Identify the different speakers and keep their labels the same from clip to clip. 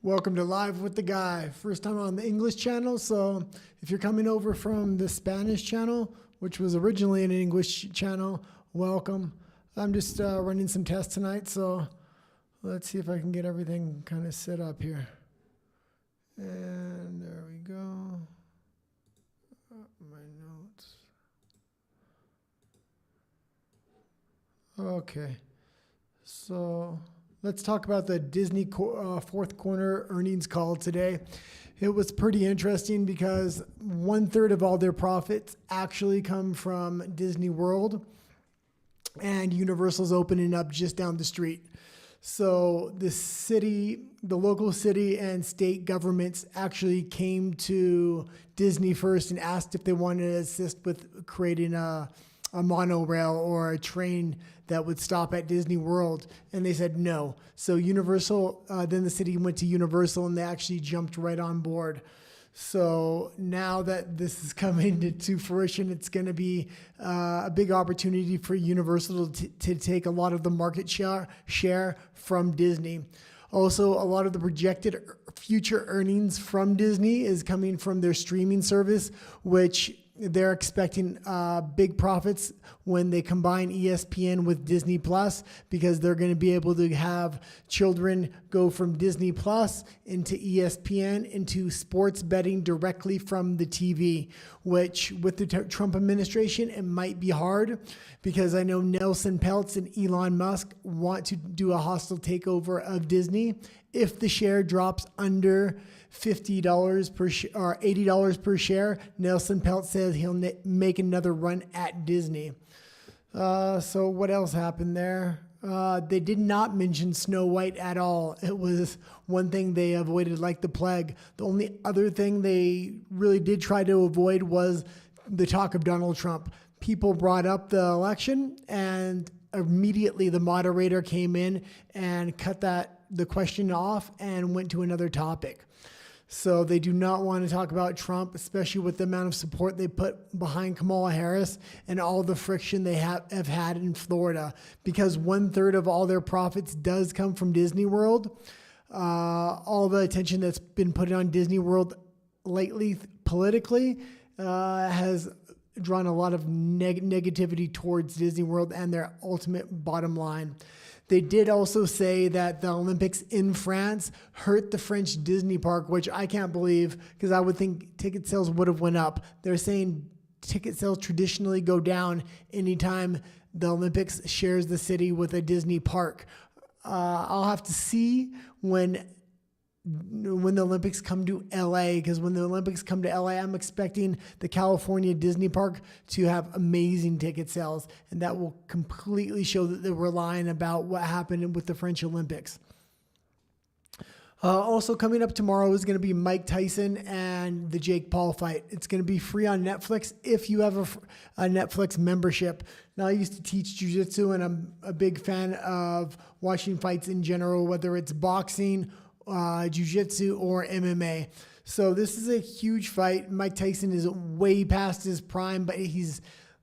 Speaker 1: Welcome to Live with the Guy. First time on the English channel, so if you're coming over from the Spanish channel, which was originally an English channel, welcome. I'm just running some tests tonight, so let's see if I can get everything kind of set up here. And there we go. My notes. Okay, so let's talk about the Disney fourth quarter earnings call today. It was pretty interesting because 1/3 of all their profits actually come from Disney World, and Universal's opening up just down the street. So the local city and state governments actually came to Disney first and asked if they wanted to assist with creating a monorail or a train that would stop at Disney World, and they said no. So Universal, then the city went to Universal, and they actually jumped right on board. So now that this is coming to fruition, it's going to be a big opportunity for Universal to take a lot of the market share from Disney. Also, a lot of the projected future earnings from Disney is coming from their streaming service, which they're expecting big profits when they combine ESPN with Disney Plus, because they're going to be able to have children go from Disney Plus into ESPN into sports betting directly from the TV, which with the Trump administration, it might be hard, because I know Nelson Peltz and Elon Musk want to do a hostile takeover of Disney. If the share drops under $50 per share or $80 per share, Nelson Peltz says he'll make another run at Disney. So what else happened there? They did not mention Snow White at all. It was one thing they avoided like the plague. The only other thing they really did try to avoid was the talk of Donald Trump. People brought up the election, and immediately the moderator came in and cut the question off and went to another topic. So they do not want to talk about Trump, especially with the amount of support they put behind Kamala Harris and all the friction they have had in Florida, because 1/3 of all their profits does come from Disney World. All the attention that's been put on Disney World lately politically has drawn a lot of negativity towards Disney World and their ultimate bottom line. They did also say that the Olympics in France hurt the French Disney park, which I can't believe, because I would think ticket sales would have went up. They're saying ticket sales traditionally go down anytime the Olympics shares the city with a Disney park. I'll have to see when the Olympics come to LA, because when the Olympics come to LA, I'm expecting the California Disney Park to have amazing ticket sales, and that will completely show that they were lying about what happened with the French Olympics. Also coming up tomorrow is going to be Mike Tyson and the Jake Paul fight. It's going to be free on Netflix if you have a Netflix membership. Now, I used to teach jiu-jitsu, and I'm a big fan of watching fights in general, whether it's boxing, jiu-jitsu, or MMA. So this is a huge fight. Mike Tyson is way past his prime, but he's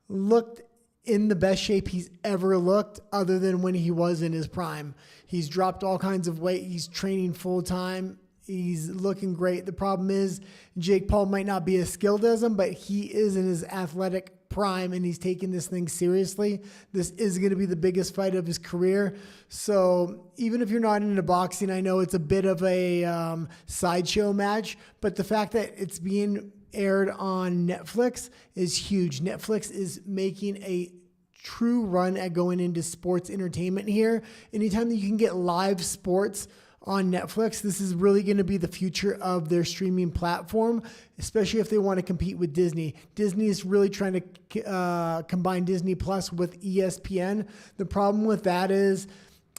Speaker 1: looked in the best shape he's ever looked, other than when he was in his prime. He's dropped all kinds of weight. He's training full time. He's looking great. The problem is Jake Paul might not be as skilled as him, but he is in his athletic prime, and he's taking this thing seriously. This is going to be the biggest fight of his career. So even if you're not into boxing, I know it's a bit of a sideshow match, but the fact that it's being aired on Netflix is huge. Netflix is making a true run at going into sports entertainment here. Anytime that you can get live sports on Netflix, this is really going to be the future of their streaming platform, especially if they want to compete with Disney. Disney is really trying to combine Disney Plus with ESPN. The problem with that is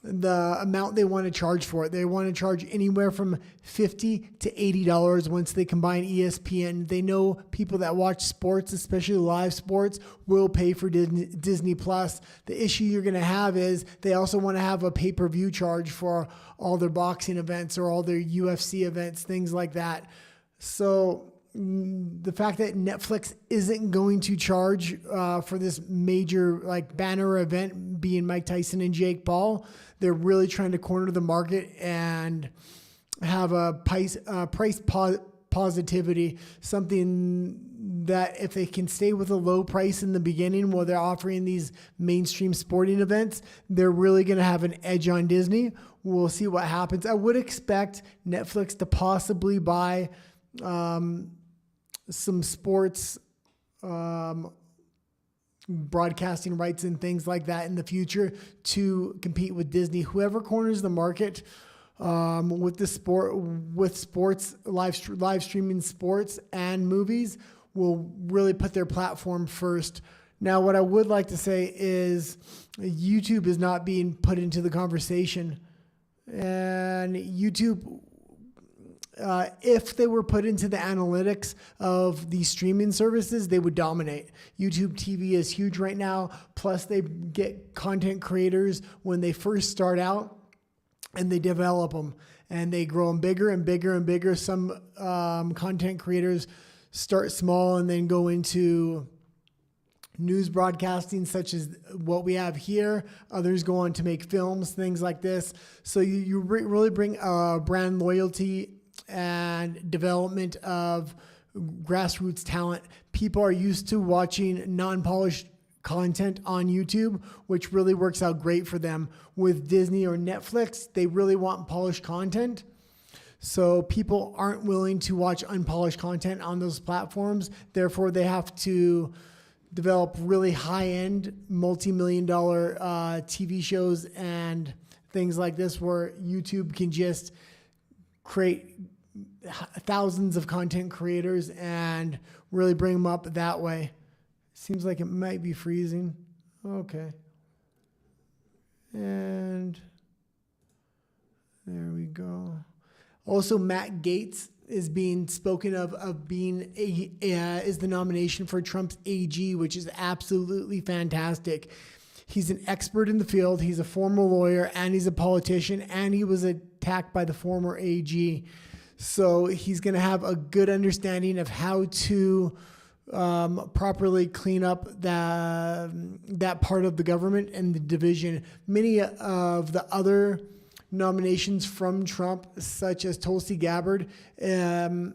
Speaker 1: the amount they want to charge for it. They want to charge anywhere from $50 to $80 once they combine ESPN. They know people that watch sports, especially live sports, will pay for Disney Plus. The issue you're going to have is they also want to have a pay-per-view charge for all their boxing events or all their UFC events, things like that. So the fact that Netflix isn't going to charge for this major banner event being Mike Tyson and Jake Paul, they're really trying to corner the market and have a price positivity, something that if they can stay with a low price in the beginning while they're offering these mainstream sporting events, they're really going to have an edge on Disney. We'll see what happens. I would expect Netflix to possibly buy some sports broadcasting rights and things like that in the future to compete with Disney. Whoever corners the market with sports live streaming sports and movies will really put their platform first. Now, what I would like to say is YouTube is not being put into the conversation, and YouTube, if they were put into the analytics of the streaming services, they would dominate. YouTube TV is huge right now. Plus, they get content creators when they first start out, and they develop them, and they grow them bigger and bigger and bigger. Some content creators start small and then go into news broadcasting, such as what we have here. Others go on to make films, things like this. So you really bring brand loyalty and development of grassroots talent. People are used to watching non-polished content on YouTube, which really works out great for them. With Disney or Netflix, they really want polished content. So people aren't willing to watch unpolished content on those platforms. Therefore, they have to develop really high-end, multi-million-dollar TV shows and things like this, where YouTube can just create thousands of content creators and really bring them up that way. Seems like it might be freezing. Okay. And there we go. Also, Matt Gaetz is being spoken of being is the nomination for Trump's AG, which is absolutely fantastic. He's an expert in the field. He's a former lawyer and he's a politician, and he was attacked by the former AG. So he's going to have a good understanding of how to properly clean up that part of the government and the division. Many of the other nominations from Trump, such as Tulsi Gabbard and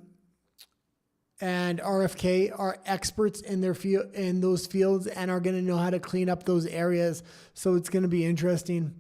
Speaker 1: RFK, are experts in their field, in those fields, and are going to know how to clean up those areas. So it's going to be interesting.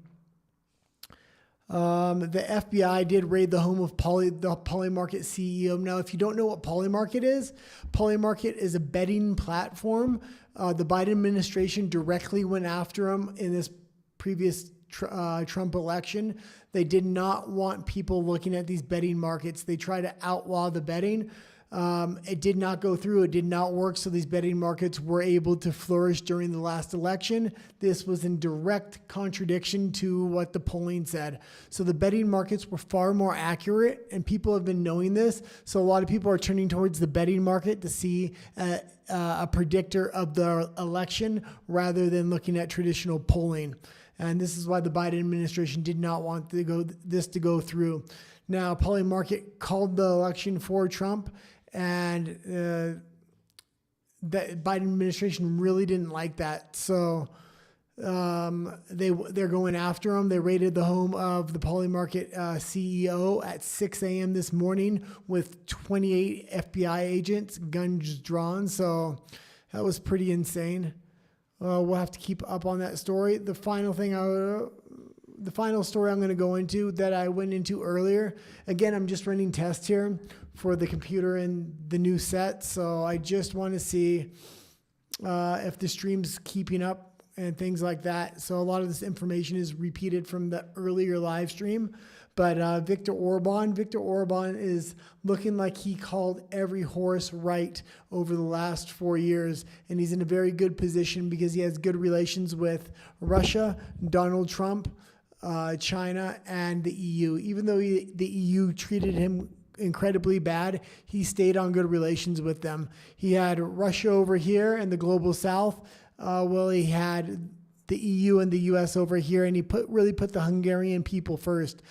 Speaker 1: The FBI did raid the home of the Polymarket CEO. Now, if you don't know what Polymarket is a betting platform. The Biden administration directly went after him in this previous Trump election. They did not want people looking at these betting markets. They tried to outlaw the betting. It did not go through. It did not work. So these betting markets were able to flourish during the last election. This was in direct contradiction to what the polling said. So the betting markets were far more accurate, and people have been knowing this. So a lot of people are turning towards the betting market to see a predictor of the election rather than looking at traditional polling. And this is why the Biden administration did not want this to go through. Now, Polymarket called the election for Trump, and the Biden administration really didn't like that. So they're going after him. They raided the home of the Polymarket CEO at 6 a.m. this morning with 28 FBI agents, guns drawn. So that was pretty insane. We'll have to keep up on that story. The final story I'm going to go into that I went into earlier. Again, I'm just running tests here for the computer and the new set. So I just want to see if the stream's keeping up and things like that. So a lot of this information is repeated from the earlier live stream. But Viktor Orban is looking like he called every horse right over the last 4 years. And he's in a very good position because he has good relations with Russia, Donald Trump, China, and the EU. Even though the EU treated him incredibly bad, he stayed on good relations with them. He had Russia over here and the global south. He had the EU and the US over here, and he really put the Hungarian people first.